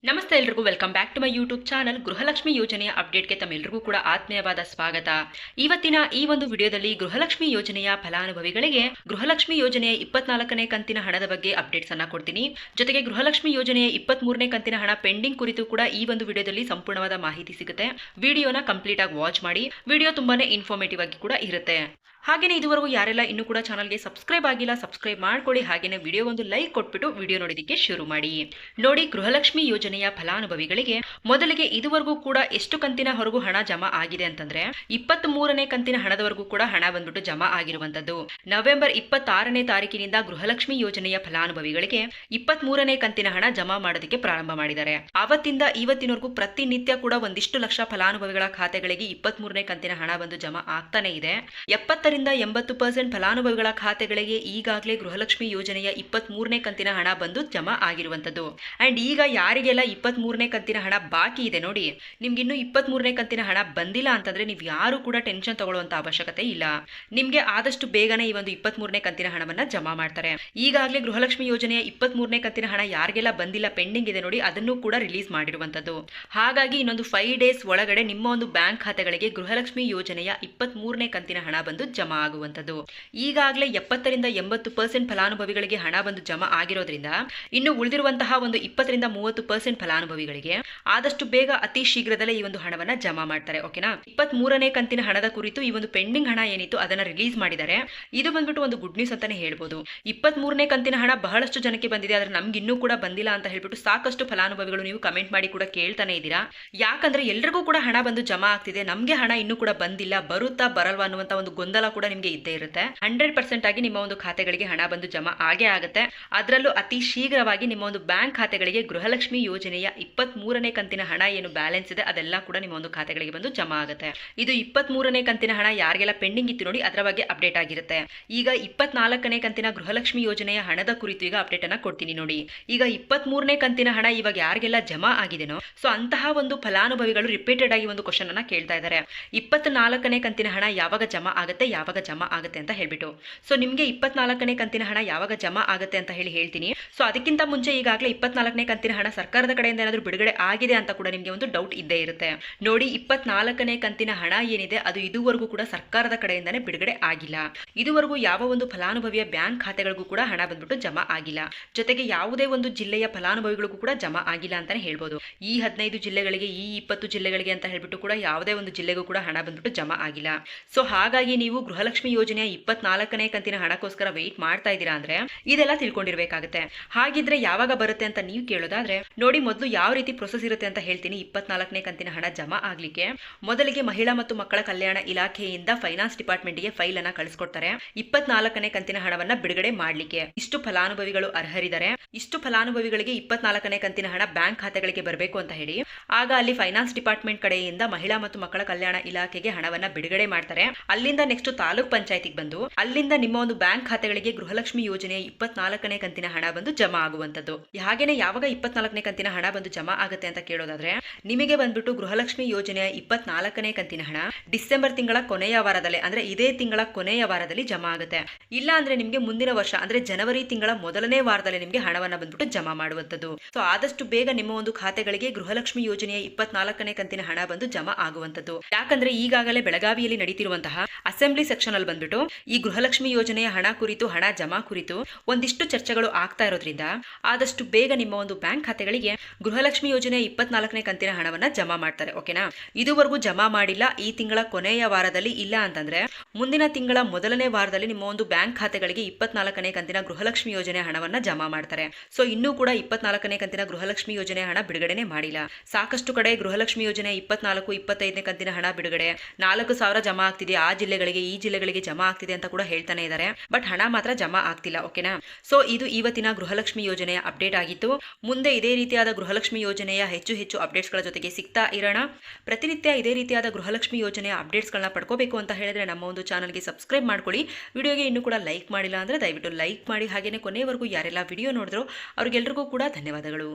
ನಮಸ್ತೆ ಎಲ್ರಿಗೂ welcome back to my YouTube channel. Gruhalakshmi ಯೋಜನೆಯ ಅಪ್ಡೇಟ್ಗೆ ತಮ್ಮೆಲ್ಲರಿಗೂ ಕೂಡ ಆತ್ಮೀಯವಾದ ಸ್ವಾಗತ. ಇವತ್ತಿನ ಈ ಒಂದು ವಿಡಿಯೋದಲ್ಲಿ ಗೃಹಲಕ್ಷ್ಮಿ ಯೋಜನೆಯ ಫಲಾನುಭವಿಗಳಿಗೆ ಗೃಹಲಕ್ಷ್ಮಿ ಯೋಜನೆಯ 24ನೇ ಕಂತಿನ ಹಣದ ಬಗ್ಗೆ ಅಪ್ಡೇಟ್ಸ್ ಅನ್ನ ಕೊಡ್ತೀನಿ. ಜೊತೆಗೆ ಗೃಹಲಕ್ಷ್ಮಿ ಯೋಜನೆಯ 23ನೇ ಕಂತಿನ ಹಣ ಪೆಂಡಿಂಗ್ ಕುರಿತು ಕೂಡ ಈ ಒಂದು ವಿಡಿಯೋದಲ್ಲಿ ಸಂಪೂರ್ಣವಾದ ಮಾಹಿತಿ ಸಿಗುತ್ತೆ. ವಿಡಿಯೋನ ಕಂಪ್ಲೀಟ್ ಆಗಿ ವಾಚ್ ಮಾಡಿ. ವಿಡಿಯೋ ತುಂಬಾನೇ ಇನ್ಫಾರ್ಮೇಟಿವ್ ಆಗಿ ಕೂಡ ಇರುತ್ತೆ. ಹಾಗೇನೆ ಇದುವರೆಗೂ ಯಾರೆಲ್ಲ ಇನ್ನೂ ಕೂಡ ಚಾನಲ್ಗೆ ಸಬ್ಸ್ಕ್ರೈಬ್ ಆಗಿಲ್ಲ ಸಬ್ಸ್ಕ್ರೈಬ್ ಮಾಡ್ಕೊಳ್ಳಿ. ಹಾಗೇನೆ ವಿಡಿಯೋ ಒಂದು ಲೈಕ್ ಕೊಟ್ಬಿಟ್ಟು ವಿಡಿಯೋ ನೋಡೋದಕ್ಕೆ ಶುರು ಮಾಡಿ. ನೋಡಿ, ಗೃಹಲಕ್ಷ್ಮಿ ಯೋಜನೆಯ ಫಲಾನುಭವಿಗಳಿಗೆ ಮೊದಲಿಗೆ ಇದುವರೆಗೂ ಕೂಡ ಎಷ್ಟು ಕಂತಿನ ಹೊರಗೂ ಹಣ ಜಮಾ ಆಗಿದೆ ಅಂತಂದ್ರೆ 23ನೇ ಕಂತಿನ ಹಣದವರೆಗೂ ಕೂಡ ಹಣ ಬಂದ್ಬಿಟ್ಟು ಜಮಾ ಆಗಿರುವಂತದ್ದು. ನವೆಂಬರ್ 26ನೇ ತಾರೀಕಿನಿಂದ ಗೃಹಲಕ್ಷ್ಮಿ ಯೋಜನೆಯ ಫಲಾನುಭವಿಗಳಿಗೆ 23ನೇ ಕಂತಿನ ಹಣ ಜಮಾ ಮಾಡೋದಕ್ಕೆ ಪ್ರಾರಂಭ ಮಾಡಿದ್ದಾರೆ. ಅವತ್ತಿಂದ ಇವತ್ತಿನವರೆಗೂ ಪ್ರತಿನಿತ್ಯ ಕೂಡ ಒಂದಿಷ್ಟು ಲಕ್ಷ ಫಲಾನುಭವಿಗಳ ಖಾತೆಗಳಿಗೆ 23ನೇ ಕಂತಿನ ಹಣ ಬಂದು ಜಮಾ ಆಗ್ತಾನೆ ಇದೆ. 70ರಿಂದ 80% ಫಲಾನುಭವಿಗಳ ಖಾತೆಗಳಿಗೆ ಈಗಾಗಲೇ ಗೃಹಲಕ್ಷ್ಮಿ ಯೋಜನೆಯ 23ನೇ ಕಂತಿನ ಹಣ ಬಂದು ಜಮಾ ಆಗಿರುವಂತದ್ದು. ಅಂಡ್ ಈಗ ಯಾರಿಗೆಲ್ಲ 23ನೇ ಕಂತಿನ ಹಣ ಬಾಕಿ ಇದೆ, ನೋಡಿ, ನಿಮ್ಗೆ ಇನ್ನು 23ನೇ ಕಂತಿನ ಹಣ ಬಂದಿಲ್ಲ ಅಂತಂದ್ರೆ ನೀವು ಯಾರು ಕೂಡ ಟೆನ್ಷನ್ ತಗೊಳ್ಳುವಂತ ಅವಶ್ಯಕತೆ ಇಲ್ಲ. ನಿಮ್ಗೆ ಆದಷ್ಟು ಬೇಗನೆ ಈ ಒಂದು 23ನೇ ಕಂತಿನ ಹಣವನ್ನ ಜಮಾ ಮಾಡ್ತಾರೆ. ಈಗಾಗಲೇ ಗೃಹಲಕ್ಷ್ಮಿ ಯೋಜನೆಯ 23ನೇ ಕಂತಿನ ಹಣ ಯಾರಿಗೆಲ್ಲ ಬಂದಿಲ್ಲ, ಪೆಂಡಿಂಗ್ ಇದೆ ನೋಡಿ, ಅದನ್ನು ಕೂಡ ರಿಲೀಸ್ ಮಾಡಿರುವಂತದ್ದು. ಹಾಗಾಗಿ ಇನ್ನೊಂದು 5 ಡೇಸ್ ಒಳಗಡೆ ನಿಮ್ಮ ಒಂದು ಬ್ಯಾಂಕ್ ಖಾತೆಗಳಿಗೆ ಗೃಹಲಕ್ಷ್ಮಿ ಯೋಜನೆಯ 23ನೇ ಕಂತಿನ ಹಣ ಬಂದು ಜಮಾ ಆಗುವಂತದ್ದು. ಈಗಾಗಲೇ 70ರಿಂದ 80% ಫಲಾನುಭವಿಗಳಿಗೆ ಹಣ ಬಂದು ಜಮಾ ಆಗಿರೋದ್ರಿಂದ ಇನ್ನು ಉಳಿದಿರುವಂತಹ ಒಂದು 20ರಿಂದ 30% ಫಲಾನುಭವಿಗಳಿಗೆ ಆದಷ್ಟು ಬೇಗ ಅತಿ ಶೀಘ್ರದಲ್ಲೇ ಈ ಒಂದು ಹಣವನ್ನ ಜಮಾ ಮಾಡ್ತಾರೆ. ಓಕೆನಾ? 23ನೇ ಕಂತಿನ ಹಣದ ಕುರಿತು ಈ ಒಂದು ಪೆಂಡಿಂಗ್ ಹಣ ಏನಿತ್ತು ಅದನ್ನ ರಿಲೀಸ್ ಮಾಡಿದ್ದಾರೆ. ಇದು ಬಂದ್ಬಿಟ್ಟು ಒಂದು ಗುಡ್ ನ್ಯೂಸ್ ಅಂತಾನೆ ಹೇಳ್ಬೋದು. 23ನೇ ಕಂತಿನ ಹಣ ಬಹಳಷ್ಟು ಜನಕ್ಕೆ ಬಂದಿದೆ, ಆದ್ರೆ ನಮ್ಗೆ ಇನ್ನೂ ಕೂಡ ಬಂದಿಲ್ಲ ಅಂತ ಹೇಳ್ಬಿಟ್ಟು ಸಾಕಷ್ಟು ಫಲಾನುಭವಿಗಳು ನೀವು ಕಮೆಂಟ್ ಮಾಡಿ ಕೂಡ ಕೇಳ್ತಾನೆ ಇದ್ದೀರಾ. ಯಾಕಂದ್ರೆ ಎಲ್ರಿಗೂ ಕೂಡ ಹಣ ಬಂದು ಜಮಾ ಆಗ್ತಿದೆ, ನಮ್ಗೆ ಹಣ ಇನ್ನೂ ಕೂಡ ಬಂದಿಲ್ಲ, ಬರುತ್ತಾ ಬರಲ್ವಾ ಅನ್ನುವಂತ ಒಂದು ಗೊಂದಲ ಕೂಡ ನಿಮ್ಗೆ ಇದ್ದೇ ಇರುತ್ತೆ. 100% ಆಗಿ ನಿಮ್ಮ ಒಂದು ಖಾತೆಗಳಿಗೆ ಹಣ ಬಂದು ಜಮಾ ಆಗೇ ಆಗುತ್ತೆ. ಅದರಲ್ಲೂ ಅತಿ ಶೀಘ್ರವಾಗಿ ನಿಮ್ಮ ಒಂದು ಬ್ಯಾಂಕ್ ಖಾತೆಗಳಿಗೆ ಗೃಹಲಕ್ಷ್ಮಿ ಯೋಜನೆಯ 23ನೇ ಕಂತಿನ ಹಣ ಏನು ಬ್ಯಾಲೆನ್ಸ್ ಇದೆ ಅದೆಲ್ಲ ಕೂಡ ನಿಮ್ಮ ಒಂದು ಖಾತೆಗಳಿಗೆ ಬಂದು ಜಮಾ ಆಗುತ್ತೆ. ಇದು 23ನೇ ಕಂತಿನ ಹಣ ಯಾರಿಗೆಲ್ಲ ಪೆಂಡಿಂಗ್ ಇತ್ತು ನೋಡಿ, ಅದರ ಬಗ್ಗೆ ಅಪ್ಡೇಟ್ ಆಗಿರುತ್ತೆ. ಈಗ 24ನೇ ಕಂತಿನ ಗೃಹಲಕ್ಷ್ಮಿ ಯೋಜನೆಯ ಹಣದ ಕುರಿತು ಈಗ ಅಪ್ಡೇಟ್ ಅನ್ನ ಕೊಡ್ತೀನಿ ನೋಡಿ. ಈಗ 23ನೇ ಕಂತಿನ ಹಣ ಇವಾಗ ಯಾರಿಗೆಲ್ಲ ಜಮಾ ಆಗಿದೆನೋ ಸೊ ಅಂತಹ ಒಂದು ಫಲಾನುಭವಿಗಳು ರಿಪೀಟೆಡ್ ಆಗಿ ಒಂದು ಕ್ವಶನ್ ಅನ್ನ ಕೇಳ್ತಾ ಇದ್ದಾರೆ. 24ನೇ ಕಂತಿನ ಹಣ ಯಾವಾಗ ಜಮಾ ಆಗುತ್ತೆ ಅಂತ ಹೇಳ್ಬಿಟ್ಟು. ಸೊ ನಿಮ್ಗೆ 24ನೇ ಕಂತಿನ ಹಣ ಯಾವಾಗ ಜಮಾ ಆಗುತ್ತೆ ಅಂತ ಹೇಳ್ತೀನಿ. ಸೊ ಅದಕ್ಕಿಂತ ಮುಂಚೆ ಈಗಾಗಲೇ 24ನೇ ಕಂತಿನ ಹಣ ಸರ್ಕಾರದ ಕಡೆಯಿಂದ ಏನಾದರೂ ಬಿಡುಗಡೆ ಆಗಿದೆ ಅಂತ ಕೂಡ ನಿಮ್ಗೆ ಒಂದು ಡೌಟ್ ಇದ್ದೇ ಇರುತ್ತೆ. ನೋಡಿ, 24ನೇ ಕಂತಿನ ಹಣ ಏನಿದೆ ಅದು ಇದುವರೆಗೂ ಕೂಡ ಸರ್ಕಾರದ ಕಡೆಯಿಂದಾನೇ ಬಿಡುಗಡೆ ಆಗಿಲ್ಲ. ಇದುವರೆಗೂ ಯಾವ ಒಂದು ಫಲಾನುಭವಿಯ ಬ್ಯಾಂಕ್ ಖಾತೆಗಳಿಗೂ ಕೂಡ ಹಣ ಬಂದ್ಬಿಟ್ಟು ಜಮಾ ಆಗಿಲ್ಲ. ಜೊತೆಗೆ ಯಾವುದೇ ಒಂದು ಜಿಲ್ಲೆಯ ಫಲಾನುಭವಿಗಳಿಗೂ ಕೂಡ ಜಮಾ ಆಗಿಲ್ಲ ಅಂತಾನೆ ಹೇಳ್ಬೋದು. ಈ 15 ಜಿಲ್ಲೆಗಳಿಗೆ, ಈ 20 ಜಿಲ್ಲೆಗಳಿಗೆ ಅಂತ ಹೇಳ್ಬಿಟ್ಟು ಕೂಡ ಯಾವುದೇ ಒಂದು ಜಿಲ್ಲೆಗೂ ಕೂಡ ಹಣ ಬಂದ್ಬಿಟ್ಟು ಜಮಾ ಆಗಿಲ್ಲ. ಸೊ ಹಾಗಾಗಿ ನೀವು ಗೃಹಲಕ್ಷ್ಮಿ ಯೋಜನೆಯ 24ನೇ ಕಂತಿನ ಹಣಕ್ಕೋಸ್ಕರ ವೆಯ್ಟ್ ಮಾಡ್ತಾ ಇದ್ದೀರಾ ಅಂದ್ರೆ ಇದೆಲ್ಲ ತಿಳ್ಕೊಂಡಿರ್ಬೇಕಾಗುತ್ತೆ. ಹಾಗಿದ್ರೆ ಯಾವಾಗ ಬರುತ್ತೆ ಅಂತ ನೀವು ಕೇಳೋದಾದ್ರೆ ನೋಡಿ, ಮೊದಲು ಯಾವ ರೀತಿ ಪ್ರೊಸೆಸ್ ಇರುತ್ತೆ ಅಂತ ಹೇಳ್ತೀನಿ. 24ನೇ ಕಂತಿನ ಹಣ ಜಮಾ ಆಗ್ಲಿಕ್ಕೆ ಮೊದಲಿಗೆ ಮಹಿಳಾ ಮತ್ತು ಮಕ್ಕಳ ಕಲ್ಯಾಣ ಇಲಾಖೆಯಿಂದ ಫೈನಾನ್ಸ್ ಡಿಪಾರ್ಟ್ಮೆಂಟ್ಗೆ ಫೈಲ್ ಅನ್ನ ಕಳಿಸ್ಕೊಡ್ತಾರೆ. 24ನೇ ಕಂತಿನ ಹಣವನ್ನ ಬಿಡುಗಡೆ ಮಾಡ್ಲಿಕ್ಕೆ ಇಷ್ಟು ಫಲಾನುಭವಿಗಳು ಅರ್ಹರಿದ್ದಾರೆ, ಇಷ್ಟು ಫಲಾನುಭವಿಗಳಿಗೆ 24ನೇ ಕಂತಿನ ಹಣ ಬ್ಯಾಂಕ್ ಖಾತೆಗಳಿಗೆ ಬರಬೇಕು ಅಂತ ಹೇಳಿ ಆಗ ಅಲ್ಲಿ ಫೈನಾನ್ಸ್ ಡಿಪಾರ್ಟ್ಮೆಂಟ್ ಕಡೆಯಿಂದ ಮಹಿಳಾ ಮತ್ತು ಮಕ್ಕಳ ಕಲ್ಯಾಣ ಇಲಾಖೆಗೆ ಹಣವನ್ನ ಬಿಡುಗಡೆ ಮಾಡ್ತಾರೆ. ಅಲ್ಲಿಂದ ನೆಕ್ಸ್ಟ್ ತಾಲೂಕ್ ಪಂಚಾಯತಿಗೆ ಬಂದು ಅಲ್ಲಿಂದ ನಿಮ್ಮ ಒಂದು ಬ್ಯಾಂಕ್ ಖಾತೆಗಳಿಗೆ ಗೃಹಲಕ್ಷ್ಮಿ ಯೋಜನೆಯ 24ನೇ ಕಂತಿನ ಹಣ ಬಂದು ಜಮಾ ಆಗುವಂತದ್ದು. ಹಾಗೇನೆ ಯಾವಾಗ 24ನೇ ಕಂತಿನ ಹಣ ಬಂದು ಜಮಾ ಆಗುತ್ತೆ ಅಂತ ಕೇಳೋದಾದ್ರೆ ನಿಮಗೆ ಬಂದ್ಬಿಟ್ಟು ಗೃಹಲಕ್ಷ್ಮಿ ಯೋಜನೆಯ 24ನೇ ಕಂತಿನ ಹಣ ಡಿಸೆಂಬರ್ ತಿಂಗಳ ಕೊನೆಯ ವಾರದಲ್ಲಿ, ಅಂದ್ರೆ ಇದೇ ತಿಂಗಳ ಕೊನೆಯ ವಾರದಲ್ಲಿ ಜಮಾ ಆಗುತ್ತೆ. ಇಲ್ಲ ಅಂದ್ರೆ ನಿಮ್ಗೆ ಮುಂದಿನ ವರ್ಷ ಅಂದ್ರೆ ಜನವರಿ ತಿಂಗಳ ಮೊದಲನೇ ವಾರದಲ್ಲಿ ನಿಮ್ಗೆ ಹಣವನ್ನ ಬಂದ್ಬಿಟ್ಟು ಜಮಾ ಮಾಡುವಂತದ್ದು. ಸೊ ಆದಷ್ಟು ಬೇಗ ನಿಮ್ಮ ಒಂದು ಖಾತೆಗಳಿಗೆ ಗೃಹಲಕ್ಷ್ಮಿ ಯೋಜನೆಯ 24ನೇ ಕಂತಿನ ಹಣ ಬಂದು ಜಮಾ ಆಗುವಂತದ್ದು. ಯಾಕಂದ್ರೆ ಈಗಾಗಲೇ ಬೆಳಗಾವಿಯಲ್ಲಿ ನಡೀತಿರುವಂತಹ ಅಸೆಂಬ್ಲಿ ಸೆಕ್ಷನ್ ಅಲ್ಲಿ ಬಂದ್ಬಿಟ್ಟು ಈ ಗೃಹಲಕ್ಷ್ಮಿ ಯೋಜನೆಯ ಹಣ ಕುರಿತು, ಹಣ ಜಮಾ ಕುರಿತು ಒಂದಿಷ್ಟು ಚರ್ಚೆಗಳು ಆಗ್ತಾ ಇರೋದ್ರಿಂದ ಆದಷ್ಟು ಬೇಗ ನಿಮ್ಮ ಒಂದು ಬ್ಯಾಂಕ್ ಖಾತೆಗಳಿಗೆ ಗೃಹಲಕ್ಷ್ಮಿ ಯೋಜನೆಯ 24ನೇ ಕಂತಿನ ಹಣವನ್ನ ಜಮಾ ಮಾಡ್ತಾರೆ. ಓಕೆನಾ? ಇದುವರೆಗೂ ಜಮಾ ಮಾಡಿಲ್ಲ, ಈ ತಿಂಗಳ ಕೊನೆಯ ವಾರದಲ್ಲಿ, ಇಲ್ಲ ಅಂತಂದ್ರೆ ಮುಂದಿನ ತಿಂಗಳ ಮೊದಲನೇ ವಾರದಲ್ಲಿ ನಿಮ್ಮ ಒಂದು ಬ್ಯಾಂಕ್ ಖಾತೆಗಳಿಗೆ 24ನೇ ಕಂತಿನ ಗೃಹಲಕ್ಷ್ಮಿ ಯೋಜನೆಯ ಹಣವನ್ನ ಜಮಾ ಮಾಡ್ತಾರೆ. ಸೊ ಇನ್ನೂ ಕೂಡ 24ನೇ ಕಂತಿನ ಗೃಹಲಕ್ಷ್ಮಿ ಯೋಜನೆಯ ಹಣ ಬಿಡುಗಡೆನೆ ಮಾಡಿಲ್ಲ. ಸಾಕಷ್ಟು ಕಡೆ ಗೃಹಲಕ್ಷ್ಮಿ ಯೋಜನೆ 24, 25ನೇ ಕಂತಿನ ಹಣ ಬಿಡುಗಡೆ, 4,000 ಜಮಾ ಆಗ್ತಿದೆ, ಆ ಜಿಲ್ಲೆಗಳಿಗೆ ಈ ಜಿಲ್ಲೆಗಳಿಗೆ ಜಮಾ ಆಗ್ತಿದೆ ಅಂತ ಕೂಡ ಹೇಳ್ತಾನೆ ಇದ್ದಾರೆ. ಬಟ್ ಹಣ ಮಾತ್ರ ಜಮಾ ಆಗ್ತಿಲ್ಲ. ಓಕೆನಾ? ಸೊ ಇದು ಇವತ್ತಿನ ಗೃಹಲಕ್ಷ್ಮಿ ಯೋಜನೆಯ ಅಪ್ಡೇಟ್ ಆಗಿತ್ತು. ಮುಂದೆ ಇದೇ ರೀತಿಯಾದ ಗೃಹಲಕ್ಷ್ಮಿ ಯೋಜನೆಯ ಹೆಚ್ಚು ಅಪ್ಡೇಟ್ಸ್ ಗಳ ಜೊತೆಗೆ ಸಿಗ್ತಾ ಇರೋಣ. ಪ್ರತಿನಿತ್ಯ ಇದೇ ರೀತಿಯಾದ ಗೃಹಲಕ್ಷ್ಮಿ ಯೋಜನೆಯ ಅಪ್ಡೇಟ್ಸ್ ಗಳನ್ನ ಪಡ್ಕೋಬೇಕು ಅಂತ ಹೇಳಿದ್ರೆ ನಮ್ಮ ಒಂದು ಚಾನಲ್ಗೆ ಸಬ್ಸ್ಕ್ರೈಬ್ ಮಾಡ್ಕೊಳ್ಳಿ. ವಿಡಿಯೋಗೆ ಇನ್ನೂ ಕೂಡ ಲೈಕ್ ಮಾಡಿಲ್ಲ ಅಂದ್ರೆ ದಯವಿಟ್ಟು ಲೈಕ್ ಮಾಡಿ. ಹಾಗೇನೆ ಕೊನೆಯವರೆಗೂ ಯಾರೆಲ್ಲ ವಿಡಿಯೋ ನೋಡಿದ್ರು ಅವ್ರಿಗೆಲ್ರಿಗೂ ಕೂಡ ಧನ್ಯವಾದಗಳು.